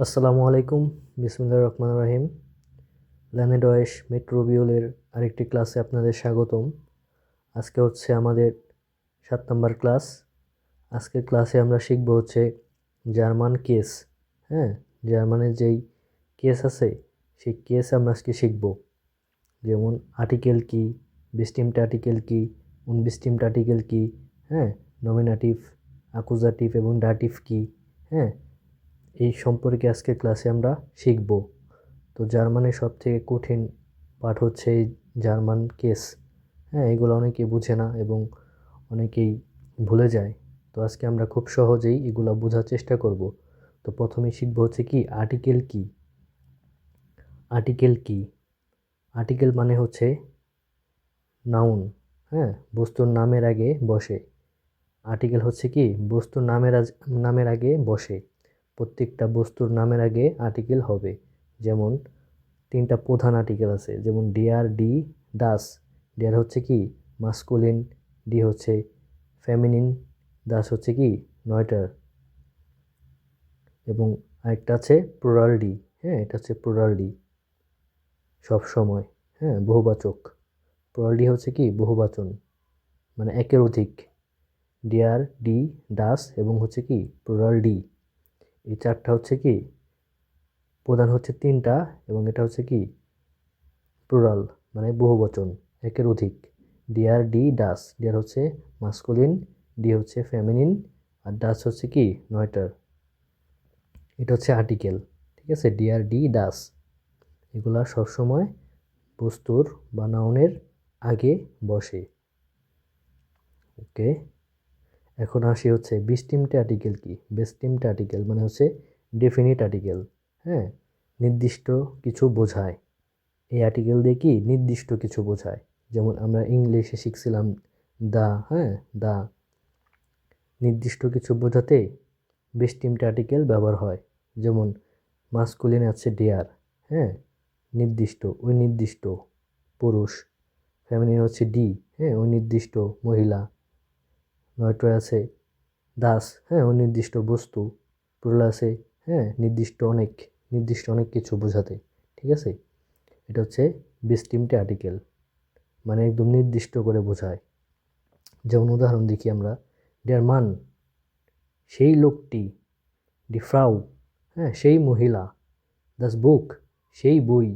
আসসালামু আলাইকুম। বিসমিল্লাহির রহমানির রহিম। ল্যানেডয়েশ মেট্রোবিওলের আরেকটি ক্লাসে আপনাদের স্বাগতম। আজকে হচ্ছে আমাদের 7 নম্বর ক্লাস। আজকের ক্লাসে আমরা শিখব হচ্ছে জার্মান কেস। হ্যাঁ, জার্মানের যেই কেস আছে সেই কেস আমরা আজকে শিখব। যেমন আর্টিকেল কি, বেস্টিমড আর্টিকেল কি, উনবেস্টিমড আর্টিকেল কি, হ্যাঁ, নমিনেটিভ, অ্যাকুজাটিভ এবং ডাটিভ কি, হ্যাঁ, এই সম্পর্কে আজকের ক্লাসে আমরা শিখব। তো জার্মানের সবথেকে কঠিন পাঠ হচ্ছে এই জার্মান কেস। হ্যাঁ, এগুলো অনেকেই বুঝে না এবং অনেকেই ভুলে যায়। তো আজকে আমরা খুব সহজেই এগুলো বোঝার চেষ্টা করব। তো প্রথমেই শিখব হচ্ছে কি আর্টিকেল কি। আর্টিকেল কি? আর্টিকেল মানে হচ্ছে নাউন। হ্যাঁ, বস্তুর নামের আগে বসে। আর্টিকেল হচ্ছে কি বস্তুর নামের আগে বসে। প্রত্যেকটা বস্তুর নামের আগে আর্টিকেল হবে। যেমন 3টা প্রধান আর্টিকেল আছে, যেমন ডিয়ার, ডি, দাস। ডিয়ার হচ্ছে কি মাস্কুলিন, ডি হচ্ছে ফেমিনিন, দাস হচ্ছে কি নয়টার, এবং আরেকটা আছে প্লুরাল ডি। হ্যাঁ, এটা হচ্ছে প্লুরাল ডি, সব সময়। হ্যাঁ, বহুবাচক। প্লুরাল ডি হচ্ছে কি বহুবচন, মানে একের অধিক। ডিয়ার, ডি, দাস এবং হচ্ছে কি প্লুরাল ডি। এই 4টা হচ্ছে কি প্রধান হচ্ছে 3টা, এবং এটা হচ্ছে কি প্লুরাল, মানে বহুবচন, একের অধিক। ডিয়ার, ডি, ডাস। ডিয়ার হচ্ছে মাস্কুলিন, ডি হচ্ছে ফেমিনিন, আর ডাস হচ্ছে কি নয়টার। এটা হচ্ছে আর্টিকেল। ঠিক আছে, ডিয়ার, ডি, ডাস এগুলা সবসময় বস্তুর বা নাউনের আগে বসে। ওকে, এখন আসি হচ্ছে বেস্টিমড আর্টিকেল কি। বেস্টিমড আর্টিকেল মানে হচ্ছে ডেফিনিট আর্টিকেল। হ্যাঁ, নির্দিষ্ট কিছু বোঝায়। এই আর্টিকেল দিয়ে কি নির্দিষ্ট কিছু বোঝায়। যেমন আমরা ইংলিশে শিখছিলাম দা। হ্যাঁ, দা নির্দিষ্ট কিছু বোঝাতে বেস্টিমড আর্টিকেল ব্যবহার হয়। যেমন মাস্কুলিন আছে ডিয়ার, হ্যাঁ, নির্দিষ্ট, ওই নির্দিষ্ট পুরুষ। ফেমিনিন হচ্ছে ডি, হ্যাঁ, ওই নির্দিষ্ট মহিলা। নয়টয় আছে দাস, হ্যাঁ, ওই নির্দিষ্ট বস্তু। প্লুরাল আছে, হ্যাঁ, নির্দিষ্ট অনেক কিছু বোঝাতে। ঠিক আছে, এটা হচ্ছে বেস্টিমড আর্টিকেল, মানে একদম নির্দিষ্ট করে বোঝায়। যেমন উদাহরণ দেখি আমরা, ডিয়ার মান সেই লোকটি, ডি ফ্রাউ, হ্যাঁ, সেই মহিলা, দাস বুক সেই বই,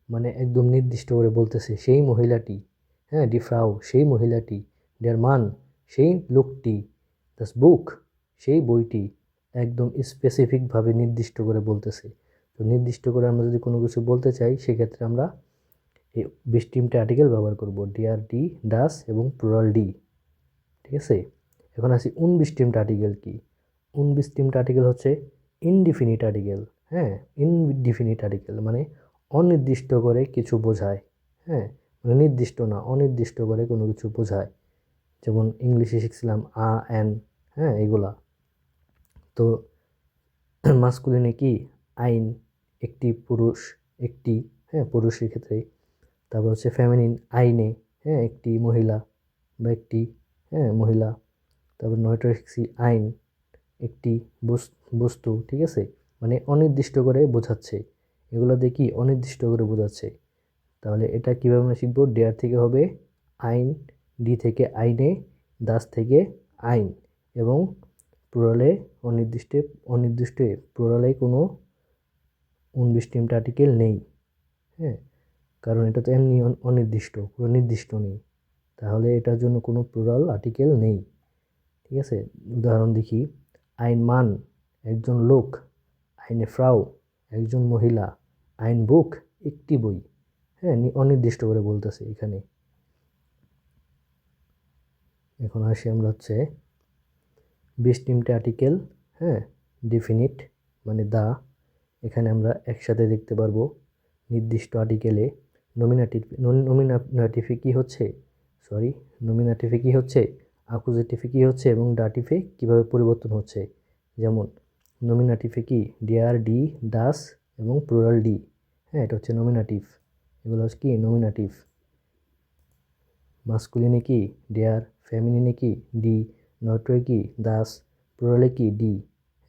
মানে একদম নির্দিষ্ট করে বলতেছে সেই মহিলাটি। হ্যাঁ, ডি ফ্রাউ সেই মহিলাটি, ডিয়ার মান সেই লোকটি, দাস বুক সেই বইটি। একদম স্পেসিফিকভাবে নির্দিষ্ট করে বলতেছে। তো নির্দিষ্ট করে আমরা যদি কোনো কিছু বলতে চাই সেক্ষেত্রে আমরা এই বেস্টিমড আর্টিকেল ব্যবহার করব, ডিয়ার, ডি, ডাস এবং প্লুরাল ডি। ঠিক আছে, এখন আসি উনবেস্টিমড আর্টিকেল কি। উনবেস্টিমড আর্টিকেল হচ্ছে ইনডিফিনিট আর্টিকেল। হ্যাঁ, ইনডিফিনিট আর্টিকেল মানে অনির্দিষ্ট করে কিছু বোঝায়। হ্যাঁ, মানে নির্দিষ্ট না, অনির্দিষ্ট করে কোনো কিছু বোঝায়। যেমন ইংলিশে শিখছিলাম আ, অ্যান, হ্যাঁ, এগুলা। তো মাস্কুলিনে কি আইন, একটি পুরুষ, একটি, হ্যাঁ, পুরুষের ক্ষেত্রে। তারপর হচ্ছে ফেমিনিন আইনে, হ্যাঁ, একটি মহিলা বা একটি, হ্যাঁ, মহিলা। তারপর নয়টা শিখছি আইন, একটি বস্তু। ঠিক আছে, মানে অনির্দিষ্ট করে বোঝাচ্ছে। এগুলো দিয়ে কি অনির্দিষ্ট করে বোঝাচ্ছে। তাহলে এটা কীভাবে আমরা শিখবো? ডেয়ার থেকে হবে আইন, ডি থেকে আইনে, দাস থেকে আইন, এবং প্লুরালে অনির্দিষ্টে প্লুরালে কোনো উনবেস্টিমড আর্টিকেল নেই। হ্যাঁ, কারণ এটা তো এমনি অনির্দিষ্ট, কোনো নির্দিষ্ট নেই, তাহলে এটার জন্য কোনো প্লুরাল আর্টিকেল নেই। ঠিক আছে, উদাহরণ দেখি, আইন মান একজন লোক, আইনে ফ্রাউ একজন মহিলা, আইন বুক একটি বই। হ্যাঁ, অনির্দিষ্ট করে বলতেছে এখানে। এখন আসি আমরা হচ্ছে বেস্টিমড আর্টিকেল। হ্যাঁ, ডেফিনিট মানে দা। এখানে আমরা একসাথে দেখতে পারবো নির্দিষ্ট আর্টিকেলে নমিনেটিভে কী হচ্ছে, সরি, নমিনেটিভে কী হচ্ছে, অ্যাকুজেটিভে কী হচ্ছে, এবং ডাটিভে কীভাবে পরিবর্তন হচ্ছে। যেমন নমিনেটিভে কি ডিয়ার, ডি, দাস এবং প্লুরাল ডি। হ্যাঁ, এটা হচ্ছে নমিনেটিভ। এগুলো হচ্ছে কি নমিনেটিভ। মাস্কুলিনে কি ডিয়ার, ফেমিনিনে কি ডি, নয়ট্রয়ে কি দাস, প্লুরালে কি ডি।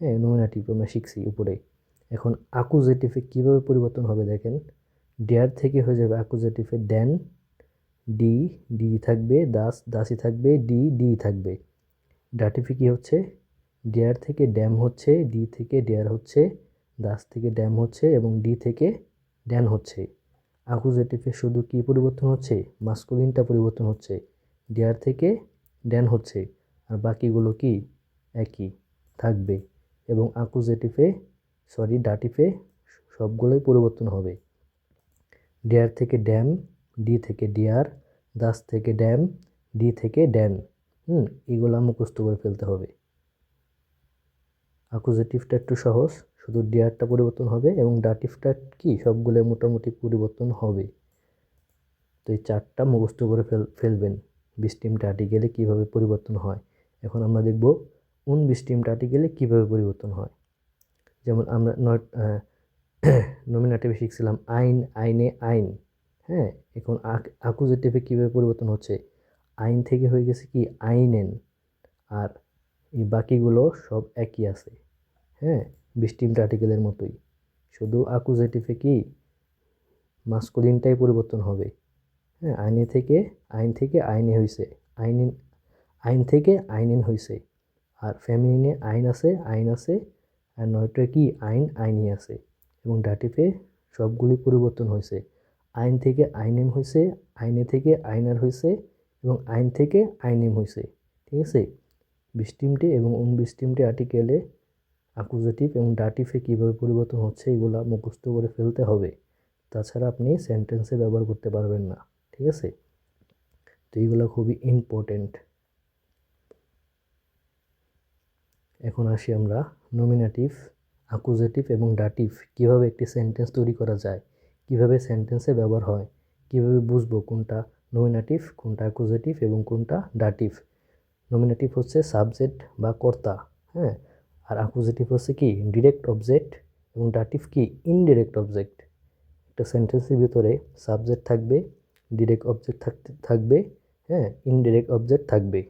হ্যাঁ, নমিনেটিভ আমরা শিখছি উপরে। এখন অ্যাকুজেটিভে কীভাবে পরিবর্তন হবে দেখেন, ডেয়ার থেকে হয়ে যাবে অ্যাকুজেটিভে দেন, ডি, ডি থাকবে, দাস, দাসই থাকবে, ডি, ডি থাকবে। ডাটিভে কী হচ্ছে, ডেয়ার থেকে ড্যাম হচ্ছে, ডি থেকে ডেয়ার হচ্ছে, দাস থেকে ড্যাম হচ্ছে এবং ডি থেকে ড্যান হচ্ছে। অ্যাকুজেটিভে শুধু কি পরিবর্তন হচ্ছে, মাস্কুলিনটা পরিবর্তন হচ্ছে, ডেয়ার থেকে ড্যান হচ্ছে, আর বাকিগুলো কি একই থাকবে। এবং ডাটিভে সবগুলোই পরিবর্তন হবে। ডেয়ার থেকে ড্যাম, ডি থেকে ডেয়ার, দাস থেকে ড্যাম, ডি থেকে ড্যান। এগুলো মুখস্থ করে ফেলতে হবে। অ্যাকুজেটিভটা একটু সহজ, শুধু ডেয়ারটা পরিবর্তন হবে এবং ডাটিভটা কি সবগুলো মোটামুটি পরিবর্তন হবে। তো এই চারটা মুখস্থ করে ফেলবেন বিস্টিমড আর্টিকেলে কীভাবে পরিবর্তন হয়। এখন আমরা দেখব বিস্টিমড আর্টিকেলে কীভাবে পরিবর্তন হয়। যেমন আমরা নমিনেটিভে শিখছিলাম আইন, আইনে, আইন। হ্যাঁ, এখন অ্যাকুজেটিভে কীভাবে পরিবর্তন হচ্ছে, আইন থেকে হয়ে গেছে কি আইনেন, আর এই বাকিগুলো সব একই আছে। হ্যাঁ, বিস্টিমড আর্টিকেলের মতোই, শুধু অ্যাকুজেটিভে কি মাস্কুলিনটাই পরিবর্তন হবে। হ্যাঁ, আইন থেকে আইনে হয়েছে, আইন থেকে আইনেন হয়েছে, আর ফেমিনিনে আইন আছে, আর নয়টা কি আইনই আছে। এবং ডাটিভে সবগুলি পরিবর্তন হয়েছে, আইন থেকে আইনেম হয়েছে, আইনে থেকে আইনার হয়েছে এবং আইন থেকে আইনেম হয়েছে। ঠিক আছে, বিস্টিমটে এবং বিস্টিমটে আর্টিকেলে অ্যাকুজেটিভ এবং ডাটিভে কীভাবে পরিবর্তন হচ্ছে এগুলো মুখস্থ করে ফেলতে হবে, তাছাড়া আপনি সেন্টেন্সে ব্যবহার করতে পারবেন না। ঠিক আছে, তো এইগুলো খুবই ইম্পর্টেন্ট। এখন আসি আমরা নমিনেটিভ, অ্যাকুজেটিভ এবং ডাটিভ কীভাবে একটি সেন্টেন্স তৈরি করা যায়, কিভাবে সেন্টেন্সে ব্যবহার হয়, কিভাবে বুঝবো কোনটা নমিনেটিভ, কোনটা অ্যাকুজেটিভ এবং কোনটা ডাটিভ। নমিনেটিভ হচ্ছে সাবজেক্ট বা কর্তা, হ্যাঁ, আর অ্যাকুজেটিভ হচ্ছে কি ডিরেক্ট অবজেক্ট এবং ডাটিভ কি ইনডিরেক্ট অবজেক্ট। একটা সেন্টেন্সের ভিতরে সাবজেক্ট থাকবে, ডিরেক্ট অবজেক্ট থাকবে, হ্যাঁ, ইনডিরেক্ট অবজেক্ট থাকবে।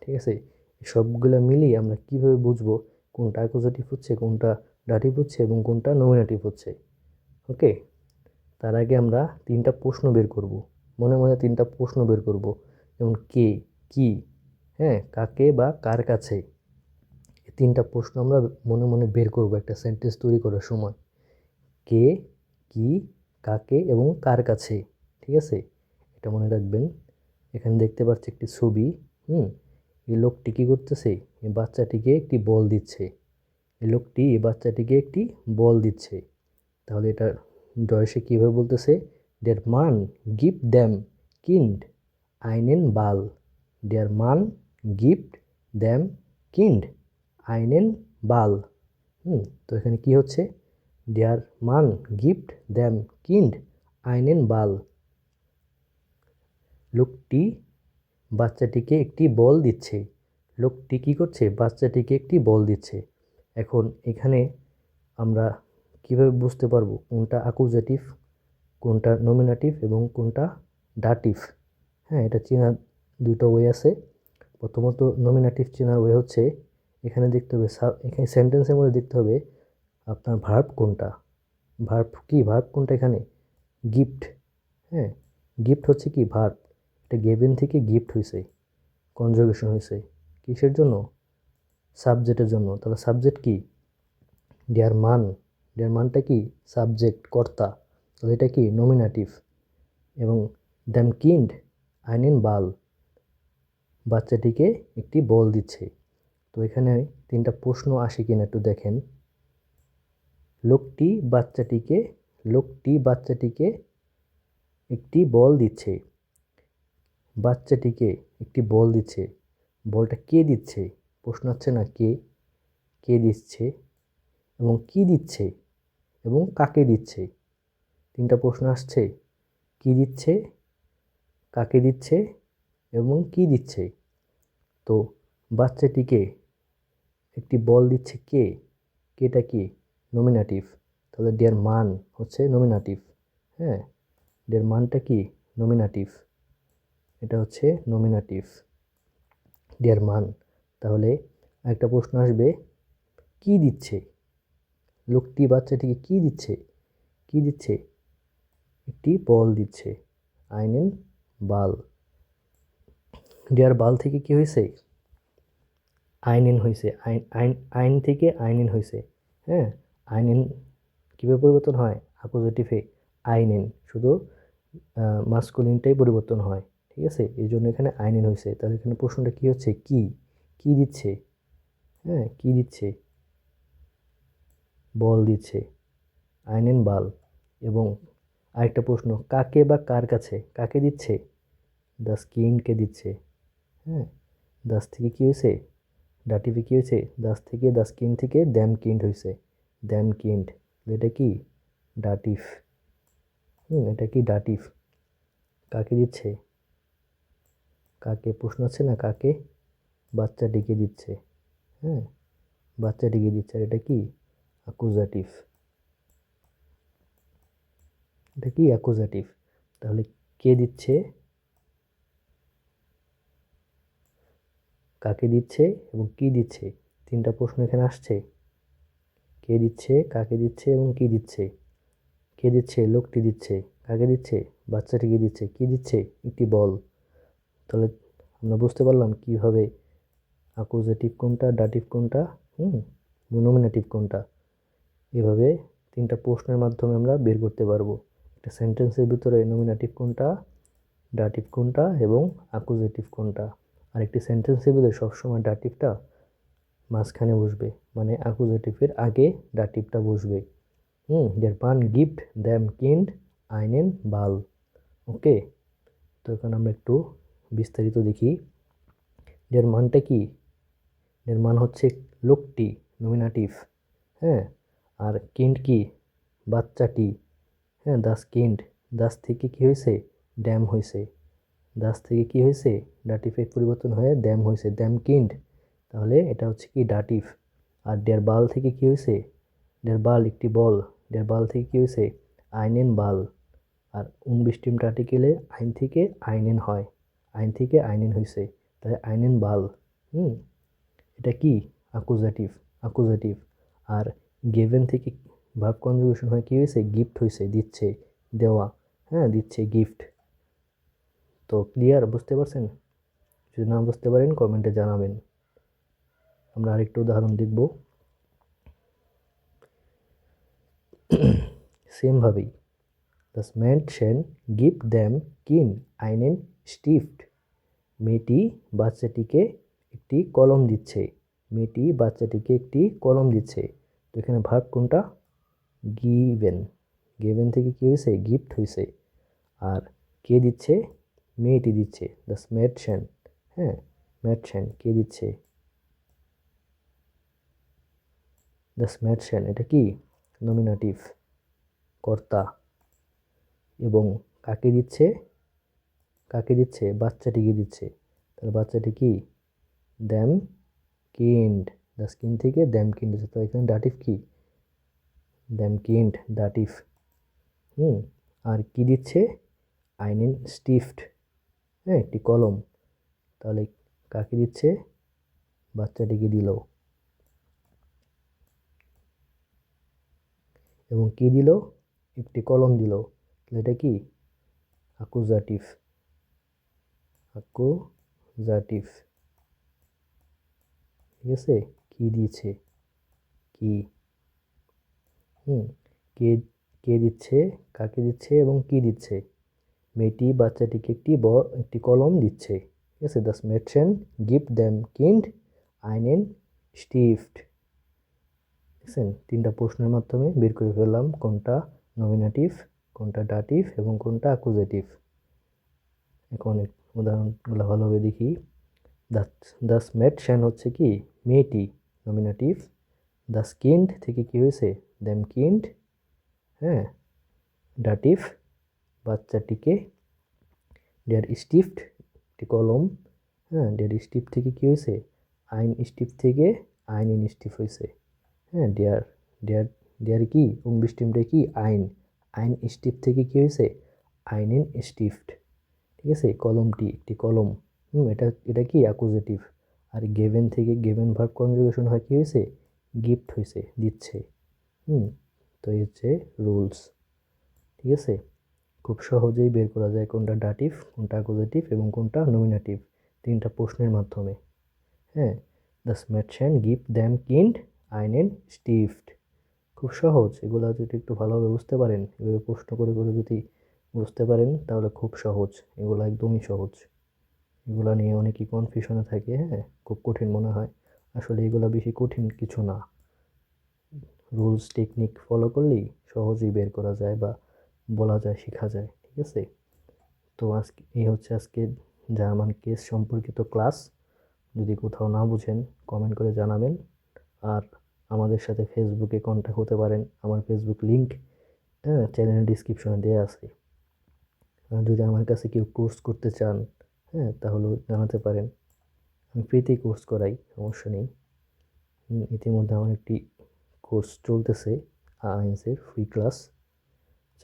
ঠিক আছে, সবগুলো মিলিয়ে আমরা কিভাবে বুঝবো কোনটা অ্যাকুজেটিভ হচ্ছে, কোনটা ডাটিভ হচ্ছে এবং কোনটা নমিনেটিভ হচ্ছে। ওকে, তার আগে আমরা তিনটা প্রশ্ন বের করব, মনে মনে তিনটা প্রশ্ন বের করব, যেমন কে, কি, হ্যাঁ, কাকে বা কার কাছে। এই তিনটা প্রশ্ন আমরা মনে মনে বের করব একটা সেন্টেন্স তৈরি করার সময়। কে, কি, কাকে এবং কার কাছে। ঠিক আছে, এটা মনে রাখবেন। এখানে দেখতে পাচ্ছি একটি ছবি। এই লোকটি কী করতেছে, এই বাচ্চাটিকে একটি বল দিচ্ছে। এই লোকটি এই বাচ্চাটিকে একটি বল দিচ্ছে। তাহলে এটা ডয়েশে কীভাবে বলতেছে, ডের মান গিফট দ্যাম কিন্ড আইনেন বাল। ডের মান গিফট দ্যাম কিন্ড আইনেন বাল। তো এখানে কি হচ্ছে, ডেয়ার মান গিফট দ্যাম কিন্ড আইনেন বাল। লোকটি বাচ্চাটিকে একটি বল দিচ্ছে। লোকটি কী করছে, বাচ্চাটিকে একটি বল দিচ্ছে। এখন এখানে আমরা কিভাবে বুঝতে পারবো কোনটা অ্যাকুজেটিভ, কোনটা নমিনেটিভ এবং কোনটা ডাটিভ। হ্যাঁ, এটা চেনার দুটো ওয়ে আছে। প্রথমত নমিনেটিভ চেনার ওয়ে হচ্ছে, এখানে দেখতে হবে এখানে সেন্টেন্সের মধ্যে দেখতে হবে আপনার ভার্ব কোনটা। ভার্ব কোনটা এখানে, গিফট। হ্যাঁ, গিফট হচ্ছে কি ভার্ব, এটা গেভেন থেকে গিফট হয়েছে, কনজুগেশন হয়েছে কিসের জন্য, সাবজেক্টের জন্য। তাহলে সাবজেক্ট কি, ডেয়ার মানটা কি সাবজেক্ট, কর্তা, তাহলে এটা কি নমিনেটিভ। এবং দ্যাম কিন্ড আইনেন বাল, বাচ্চাটিকে একটি বল দিচ্ছে। তো এখানে তিনটা প্রশ্ন আসে কিনা একটু দেখেন। লোকটি বাচ্চাটিকে একটি বল দিচ্ছে, বাচ্চাটিকে একটি বল দিচ্ছে, বলটা কে দিচ্ছে, প্রশ্ন হচ্ছে না, কে দিচ্ছে এবং কি দিচ্ছে এবং কাকে দিচ্ছে। তিনটা প্রশ্ন আসছে, কি দিচ্ছে, কাকে দিচ্ছে এবং কি দিচ্ছে। তো বাচ্চাটিকে একটি বল দিচ্ছে কেটা কি নমিনেটিভ, তাহলে ডের মান হচ্ছে নমিনেটিভ। হ্যাঁ, ডের মানটা কি নমিনেটিভ, এটা হচ্ছে নমিনেটিভ, ডের মান। তাহলে একটা প্রশ্ন আসবে, কি দিচ্ছে, লোকটি বাচ্চাটিকে কি দিচ্ছে? কি দিচ্ছে? একটি বল দিচ্ছে। আইনেন বাল। ডিয়ার বাল থেকে কি হয়েছে? আইনেন হয়েছে। আইন আইন আইন থেকে আইনেন হয়েছে। হ্যাঁ, আইনেন কীভাবে পরিবর্তন হয়? অ্যাকুজেটিভে আইনেন, শুধু মাস্কুলিনটাই পরিবর্তন হয়। ঠিক আছে, এই জন্য এখানে আইনেন হয়েছে। তাহলে এখানে প্রশ্নটা কি হচ্ছে? কি কি দিচ্ছে? হ্যাঁ, কি দিচ্ছে? বল দিচ্ছে। আইনেন বাল। এবং আরেকটা প্রশ্ন, কাকে বা কার কাছে? কাকে দিচ্ছে? দাস কিন্ডকে দিচ্ছে। হ্যাঁ, দাস থেকে কি হয়েছে? ডাটিভে কি হয়েছে? দাস থেকে, দাস কিন্ড থেকে দ্যাম কিন্ড হয়েছে। দ্যাম কিন্ড, এটা কি? ডাটিভ। এটা কি? ডাটিভ। কাকে দিচ্ছে? কাকে? প্রশ্ন আছে না, কাকে? বাচ্চাটিকে দিচ্ছে। হ্যাঁ, বাচ্চাটিকে দিচ্ছে। আর এটা কি? অ্যাকুজাটিভ। এটা কি? অ্যাকুজাটিভ। তাহলে কে দিচ্ছে, কাকে দিচ্ছে এবং কি দিচ্ছে? তিনটা প্রশ্ন এখানে আসছে। কে দিচ্ছে, কাকে দিচ্ছে এবং কি দিচ্ছে? কে দিচ্ছে? লোকটি দিচ্ছে। কাকে দিচ্ছে? বাচ্চাটিকে দিচ্ছে। কি দিচ্ছে? একটি বল। তাহলে আমরা বুঝতে পারলাম কিভাবে অ্যাকুজেটিভ কোনটা, ডাটিভ কোনটা, নমিনেটিভ কোনটা। এভাবে তিনটা প্রশ্নের মাধ্যমে আমরা বের করতে পারবো একটা সেন্টেন্সের ভিতরে নমিনেটিভ কোনটা, ডাটিভ কোনটা এবং অ্যাকুজেটিভ কোনটা। আর একটি সেন্টেন্সের ভিতরে সবসময় ডাটিভটা মাঝখানে বসবে, মানে অ্যাকুজেটিভের আগে ডাটিভটা বসবে। দের পান গিফট দ্যাম কিন্ড আইনেন বাল। ওকে, তো এখন আমরা একটু বিস্তারিত দেখি। এর মানটা কি? এর মান হচ্ছে লোকটি, নমিনেটিভ। হ্যাঁ, আর কিন্ড কি? বাচ্চাটি। হ্যাঁ, দাস কিন্ড, দাস থেকে কি হয়েছে? ড্যাম হয়েছে। দাস থেকে কি হয়েছে? ডাটিভে পরিবর্তন হয়ে দ্যাম হয়েছে, দ্যাম কিন্ড। তাহলে এটা হচ্ছে কি? ডাটিভ। আর ডের বাল থেকে কি হয়েছে? ডের বাল একটি বল। ডের বাল থেকে কি হয়েছে? আইনেন বাল। আর উনবিশটিম আর্টিকেলে আইন থেকে আইনেন হয়, আইন থেকে আইনেন হয়েছে, তাহলে আইনেন বাল। এটা কি? অ্যাকুজাটিভ। অ্যাকুজাটিভ। আর গিভেন থেকে ভার্ব কনজুগেশন হয় কি হয়েছে? গিফট হয়েছে, দিচ্ছে, দেওয়া। হ্যাঁ, দিচ্ছে, গিফট। তো ক্লিয়ার? বুঝতে পারছেন? যদি না বুঝতে পারেন কমেন্টে জানাবেন। আমরা আরেকটু উদাহরণ দেখব। সেমভাবেই, das Mädchen gibt dem Kind einen Stift. মেয়েটি বাচ্চাটিকে একটি কলম দিচ্ছে। মেয়েটি বাচ্চাটিকে একটি কলম দিচ্ছে। তো এখানে ভার্ব কোনটা? গিভেন। গিভেন থেকে কি হয়েছে? গিফট হয়েছে। আর কে দিচ্ছে? মেয়েটি দিচ্ছে, দাস ম্যাডশন। হ্যাঁ, ম্যাডশন কে দিচ্ছে? দাস ম্যাডশন, এটা কি? নমিনেটিভ, কর্তা। এবং কাকে দিচ্ছে? কাকে দিচ্ছে? বাচ্চাটিকে দিচ্ছে। তাহলে বাচ্চাটি কি? দ্যাম কিন্ড। দাস কিন্ড থেকে দ্যাম কিন্ড হচ্ছে। তো এখানে ডাটিভ কি? দ্যাম কিন্ড, ডাটিভ। আর কি দিচ্ছে? আইনেন স্টিফট। হ্যাঁ, একটি কলম। তাহলে কাকে দিচ্ছে? বাচ্চাটিকে দিল। এবং কি দিল? একটি কলম দিল। তাহলে এটা কি? অ্যাকুজাটিভ। অ্যাকুজাটিভ। ঠিক আছে, কি দিয়েছে? কি। কে কে দিচ্ছে, কাকে দিচ্ছে এবং কি দিচ্ছে? মেয়েটি বাচ্চাটিকে একটি কলম দিচ্ছে। ঠিক আছে, দাস মেডসেন গিফট দ্যাম কিন্ড আইনেন স্টিফট। দেখছেন, তিনটা প্রশ্নের মাধ্যমে বের করে ফেললাম কোনটা নমিনেটিভ, কোনটা ডাটিভ এবং কোনটা অ্যাকুজেটিভ। এখন উদাহরণগুলো ভালোভাবে দেখি। দাস মেডসেন হচ্ছে কি? মেয়েটি, নমিনেটিভ। দাস কিন্ড থেকে কি হয়েছে? Them kind. হ্যাঁ, ডাটিভ। বাচ্চাটিকে। ডেয়ার স্টিফট, একটি কলম। হ্যাঁ, ডেয়ার স্টিফ থেকে কি হয়েছে? আইন স্টিফ থেকে আইন ইন স্টিফ হয়েছে। হ্যাঁ, ডেয়ার ডেয়ার ডেয়ার কি? উনবিশটিমটা কি? আইন। আইন স্টিফ থেকে কি হয়েছে? আইন ইন স্টিফট। ঠিক আছে, কলমটি একটি কলম। এটা এটা কি? অ্যাকুজেটিভ। আর গেভেন থেকে গেভেন ভার্ব কনজুগেশন হয় কি হয়েছে? গিফট হয়েছে, দিচ্ছে। তো এই হচ্ছে রুলস। ঠিক আছে, খুব সহজেই বের করা যায় কোনটা ডাটিভ, কোনটা অ্যাকুজেটিভ এবং কোনটা নমিনেটিভ, 3টা প্রশ্নের মাধ্যমে। হ্যাঁ, das Mädchen gibt dem Kind einen Stift। খুব সহজ, এগুলো যদি একটু ভালোভাবে বুঝতে পারেন, এভাবে প্রশ্ন করে করে যদি বুঝতে পারেন তাহলে খুব সহজ, এগুলো একদমই সহজ। এগুলো নিয়ে অনেকেই কনফিউশনে থাকে, হ্যাঁ, খুব কঠিন মনে হয়, আসলে এগুলো বেশি কঠিন কিছু না। রুলস টেকনিক ফলো করলেই সহজেই বের করা যায় বা বলা যায়, শেখা যায়। ঠিক আছে, তো আজকে এই হচ্ছে আজকে জার্মান কেস সম্পর্কিত ক্লাস। যদি কোথাও না বুঝেন কমেন্ট করে জানাবেন। আর আমাদের সাথে ফেসবুকে কন্ট্যাক্ট হতে পারেন, আমার ফেসবুক লিঙ্ক, হ্যাঁ, চ্যানেলের ডিসক্রিপশনে দেওয়া আছে। আর যদি আমার কাছে কেউ কোর্স করতে চান, হ্যাঁ, তাহলেও জানাতে পারেন, আমি ফ্রিতেই কোর্স করাই, সমস্যা নেই। ইতিমধ্যে আমার একটি কোর্স চলতেছে, আইএনসির ফ্রি ক্লাস,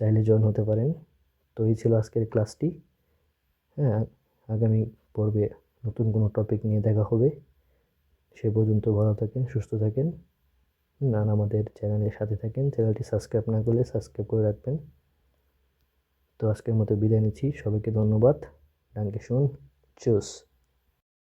চাইলে জয়েন হতে পারেন। তো এই ছিল আজকের ক্লাসটি। হ্যাঁ, আগামী পর্বে নতুন কোনো টপিক নিয়ে দেখা হবে। সে পর্যন্ত ভালো থাকেন, সুস্থ থাকেন, আর আমাদের চ্যানেলের সাথে থাকেন। চ্যানেলটি সাবস্ক্রাইব না করলে সাবস্ক্রাইব করে রাখবেন। তো আজকের মতো বিদায় নিচ্ছি, সবাইকে ধন্যবাদ। ডাঙ্কে শুন, চুস।